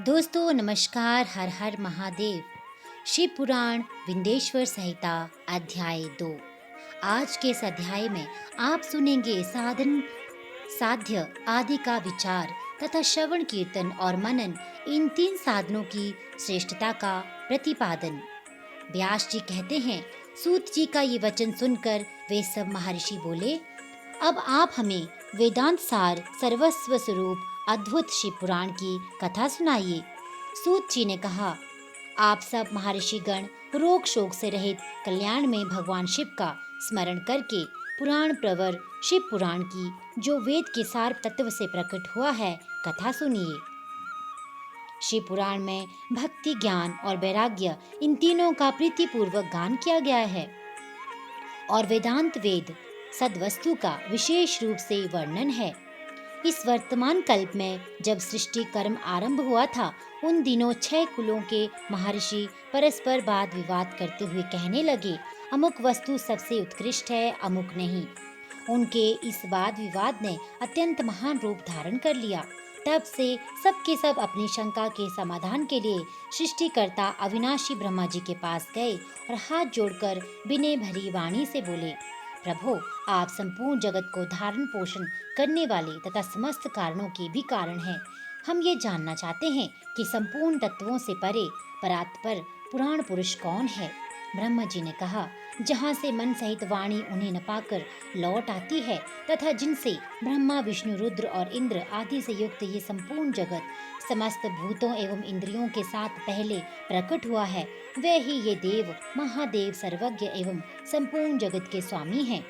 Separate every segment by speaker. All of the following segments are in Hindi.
Speaker 1: दोस्तों नमस्कार। हर हर महादेव। शिव पुराण विंदेश्वर संहिता अध्याय 2। आज के इस अध्याय में आप सुनेंगे साधन साध्य आदि का विचार तथा श्रवण कीर्तन और मनन, इन तीन साधनों की श्रेष्ठता का प्रतिपादन। व्यास जी कहते हैं, सूत जी का ये वचन सुनकर वे सब महर्षि बोले, अब आप हमें वेदांत सार सर्वस्व स्वरूप अद्भुत शिव पुराण की कथा सुनाइए। सूत जी ने कहा, आप सब महर्षिगण रोग शोक से रहित कल्याण में भगवान शिव का स्मरण करके पुराण प्रवर शिव पुराण की, जो वेद के सार तत्व से प्रकट हुआ है, कथा सुनिए। शिव पुराण में भक्ति, ज्ञान और वैराग्य, इन तीनों का प्रीतिपूर्वक गान किया गया है और वेदांत वेद सद्वस्तु का विशेष रूप से वर्णन है। इस वर्तमान कल्प में जब सृष्टि कर्म आरंभ हुआ था, उन दिनों 6 कुलों के महर्षि परस्पर वाद विवाद करते हुए कहने लगे, अमुक वस्तु सबसे उत्कृष्ट है, अमुक नहीं। उनके इस वाद विवाद ने अत्यंत महान रूप धारण कर लिया। तब से सब के सब अपनी शंका के समाधान के लिए सृष्टिकर्ता अविनाशी ब्रह्मा जी के पास गए और हाथ जोड़कर विनय भरी वाणी से बोले, प्रभु, आप संपूर्ण जगत को धारण पोषण करने वाले तथा समस्त कारणों के भी कारण हैं। हम ये जानना चाहते हैं कि संपूर्ण तत्वों से परे परात्पर पुराण पुरुष कौन है। ब्रह्मा जी ने कहा, जहाँ से मन सहित वाणी उन्हें न पाकर लौट आती है तथा जिनसे ब्रह्मा विष्णु रुद्र और इंद्र आदि से युक्त ये संपूर्ण जगत समस्त भूतों एवं इंद्रियों के साथ पहले प्रकट हुआ है, वे ही ये देव महादेव सर्वज्ञ एवं संपूर्ण जगत के स्वामी हैं।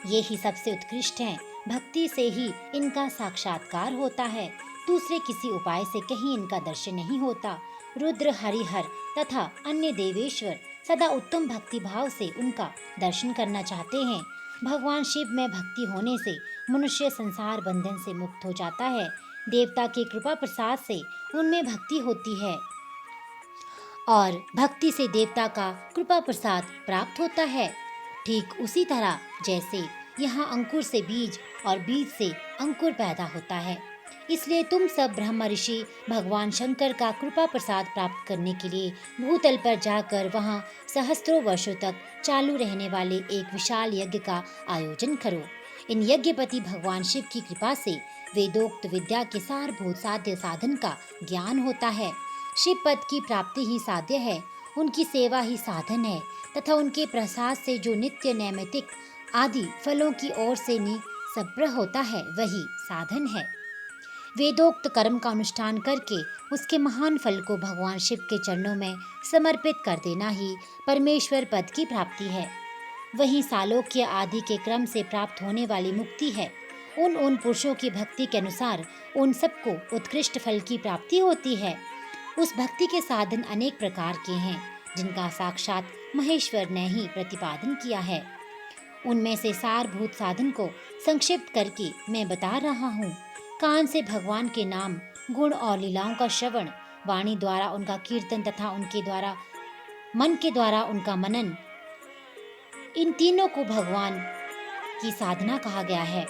Speaker 1: ये ही सबसे उत्कृष्ट हैं। भक्ति से ही इनका साक्षात्कार होता है, दूसरे किसी उपाय से कहीं इनका दर्शन नहीं होता। रुद्र, हरिहर तथा अन्य देवेश्वर सदा उत्तम भक्ति भाव से उनका दर्शन करना चाहते हैं। भगवान शिव में भक्ति होने से मनुष्य संसार बंधन से मुक्त हो जाता है। देवता की कृपा प्रसाद से उनमें भक्ति होती है और भक्ति से देवता का कृपा प्रसाद प्राप्त होता है। ठीक उसी तरह जैसे यहाँ अंकुर से बीज और बीज से अंकुर पैदा होता है, इसलिए तुम सब ब्रह्म ऋषि भगवान शंकर का कृपा प्रसाद प्राप्त करने के लिए भूतल पर जाकर वहाँ सहस्त्रों वर्षों तक चालू रहने वाले एक विशाल यज्ञ का आयोजन करो। इन यज्ञपति भगवान शिव की कृपा से वेदोक्त विद्या के सारभूत साध्य साधन का ज्ञान होता है। शिव पद की प्राप्ति ही साध्य है, उनकी सेवा ही साधन है तथा उनके प्रसाद से जो नित्य नैमित्तिक आदि फलों की ओर से निसप्र होता है, वही साधन है। वेदोक्त कर्म का अनुष्ठान करके उसके महान फल को भगवान शिव के चरणों में समर्पित कर देना ही परमेश्वर पद की प्राप्ति है। वही सालोक्य आदि के क्रम से प्राप्त होने वाली मुक्ति है। उन पुरुषों की भक्ति के अनुसार उन सबको उत्कृष्ट फल की प्राप्ति होती है। उस भक्ति के साधन अनेक प्रकार के हैं, जिनका साक्षात महेश्वर ने ही प्रतिपादन किया है। उनमें से सारभूत साधन को संक्षिप्त करके मैं बता रहा हूँ। कान से भगवान के नाम, गुण और लीलाओं का श्रवण, वाणी द्वारा उनका कीर्तन तथा उनके द्वारा मन के द्वारा उनका मनन, इन तीनों को भगवान की साधना कहा गया है।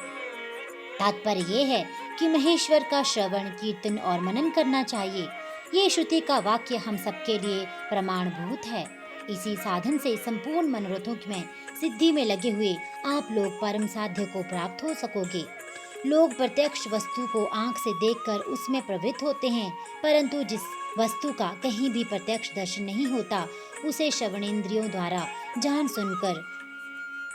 Speaker 1: तात्पर्य ये है कि महेश्वर का श्रवण, कीर्तन और मनन करना चाहिए। ये श्रुति का वाक्य हम सबके लिए प्रमाणभूत है। इसी साधन से संपूर्ण मनोरथों में सिद्धि में लगे हुए आप लोग परम साध्य को प्राप्त हो सकोगे। लोग प्रत्यक्ष वस्तु को आंख से देखकर उसमें प्रवृत्त होते हैं, परंतु जिस वस्तु का कहीं भी प्रत्यक्ष दर्शन नहीं होता, उसे श्रवणेंद्रियों द्वारा जान सुनकर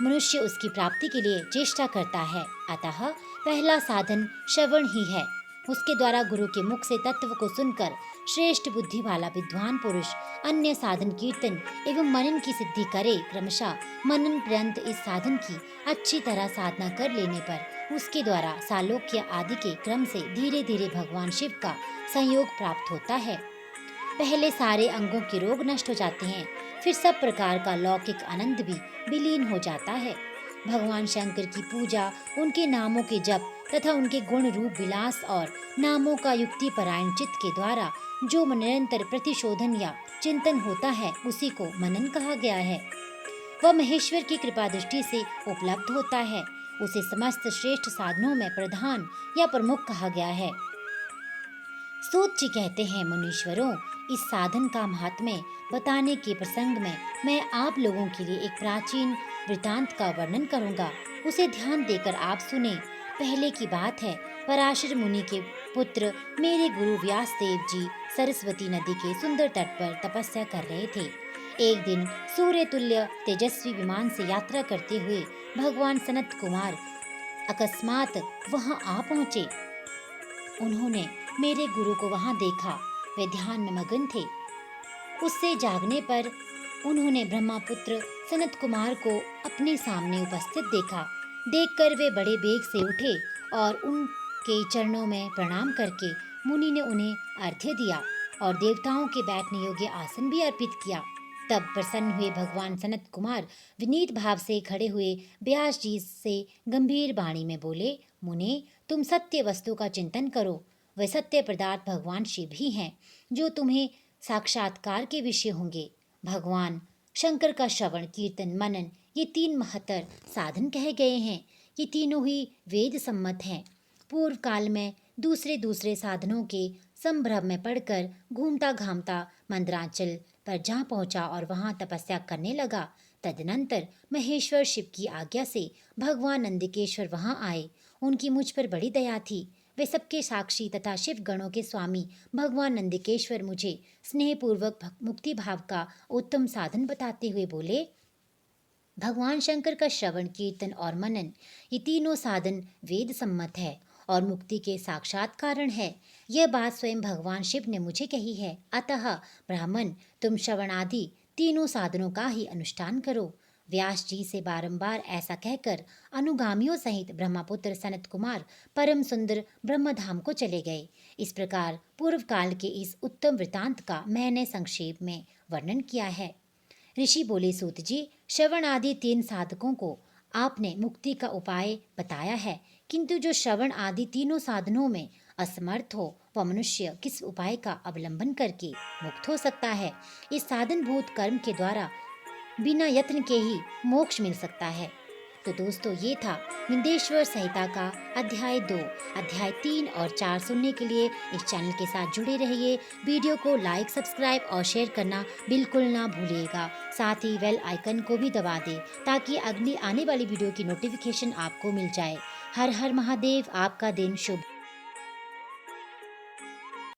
Speaker 1: मनुष्य उसकी प्राप्ति के लिए चेष्टा करता है। अतः पहला साधन श्रवण ही है। उसके द्वारा गुरु के मुख से तत्व को सुनकर श्रेष्ठ बुद्धि वाला विद्वान पुरुष अन्य साधन कीर्तन एवं मनन की सिद्धि करे। क्रमशः मनन पर्यंत इस साधन की अच्छी तरह साधना कर लेने पर उसके द्वारा सालोक्य आदि के क्रम से धीरे धीरे भगवान शिव का संयोग प्राप्त होता है। पहले सारे अंगों के रोग नष्ट हो जाते हैं, फिर सब प्रकार का लौकिक आनंद भी विलीन हो जाता है। भगवान शंकर की पूजा, उनके नामों के जप तथा उनके गुण रूप विलास और नामों का युक्ति परायण चित्त के द्वारा जो निरंतर प्रतिशोधन या चिंतन होता है, उसी को मनन कहा गया है। वह महेश्वर की कृपा दृष्टि से उपलब्ध होता है। उसे समस्त श्रेष्ठ साधनों में प्रधान या प्रमुख कहा गया है। सूत जी कहते हैं, मुनीश्वरों, इस साधन का महात्म्य बताने के प्रसंग में मैं आप लोगों के लिए एक प्राचीन वृतांत का वर्णन करूंगा। उसे ध्यान देकर आप सुने। पहले की बात है, पराशर मुनि के पुत्र मेरे गुरु व्यास देव जी सरस्वती नदी के सुंदर तट पर तपस्या कर रहे थे। एक दिन सूर्य तुल्य तेजस्वी विमान से यात्रा करते हुए भगवान सनत कुमार अकस्मात वहां आ पहुंचे। उन्होंने मेरे गुरु को वहां देखा। वे ध्यान में मगन थे। उससे जागने पर उन्होंने ब्रह्मपुत्र सनत कुमार को अपने सामने उपस्थित देखा। देखकर वे बड़े बेग से उठे और उनके चरणों में प्रणाम करके मुनि ने उन्हें अर्घ्य दिया और देवताओं के बैठने योग्य आसन भी अर्पित किया। तब प्रसन्न हुए भगवान सनत कुमार विनीत भाव से खड़े हुए व्यास जी से गंभीर वाणी में बोले, मुने, तुम सत्य वस्तु का चिंतन करो। वह सत्य पदार्थ भगवान शिव ही हैं, जो तुम्हें साक्षात्कार के विषय होंगे। भगवान शंकर का श्रवण, कीर्तन, मनन, ये 3 महत्तर साधन कहे गए हैं। ये तीनों ही वेद सम्मत हैं। पूर्व काल में दूसरे दूसरे साधनों के संभ्रम में पड़कर घूमता घामता मंदराचल पर जा पहुंचा और वहां तपस्या करने लगा। तदनंतर महेश्वर शिव की आज्ञा से भगवान नंदिकेश्वर वहां आए। उनकी मुझ पर बड़ी दया थी। वे सबके साक्षी तथा शिव गणों के स्वामी भगवान नंदिकेश्वर मुझे स्नेहपूर्वक मुक्ति भाव का उत्तम साधन बताते हुए बोले, भगवान शंकर का श्रवण, कीर्तन और मनन, ये तीनों साधन वेद सम्मत है और मुक्ति के साक्षात कारण है। यह बात स्वयं भगवान शिव ने मुझे कही है। अतः ब्राह्मण, तुम श्रवण आदि तीनों साधनों का ही अनुष्ठान करो। व्यास जी से बारंबार ऐसा कहकर अनुगामियों सहित ब्रह्मपुत्र सनत कुमार परम सुंदर ब्रह्मधाम को चले गए। इस प्रकार पूर्व काल के इस उत्तम वृतांत का मैंने संक्षेप में वर्णन किया है। ऋषि बोले, सूत जी, श्रवण आदि 3 साधकों को आपने मुक्ति का उपाय बताया है, किंतु जो श्रवण आदि तीनों साधनों में असमर्थ हो, वह मनुष्य किस उपाय का अवलंबन करके मुक्त हो सकता है? इस साधनभूत कर्म के द्वारा बिना यत्न के ही मोक्ष मिल सकता है। तो दोस्तों, ये था विंदेश्वर संहिता का अध्याय 2। अध्याय 3 और 4 सुनने के लिए इस चैनल के साथ जुड़े रहिए। वीडियो को लाइक, सब्सक्राइब और शेयर करना बिल्कुल ना भूलिएगा। साथ ही बेल आइकन को भी दबा दें ताकि अगली आने वाली वीडियो की नोटिफिकेशन आपको मिल जाए। हर हर महादेव। आपका दिन शुभ।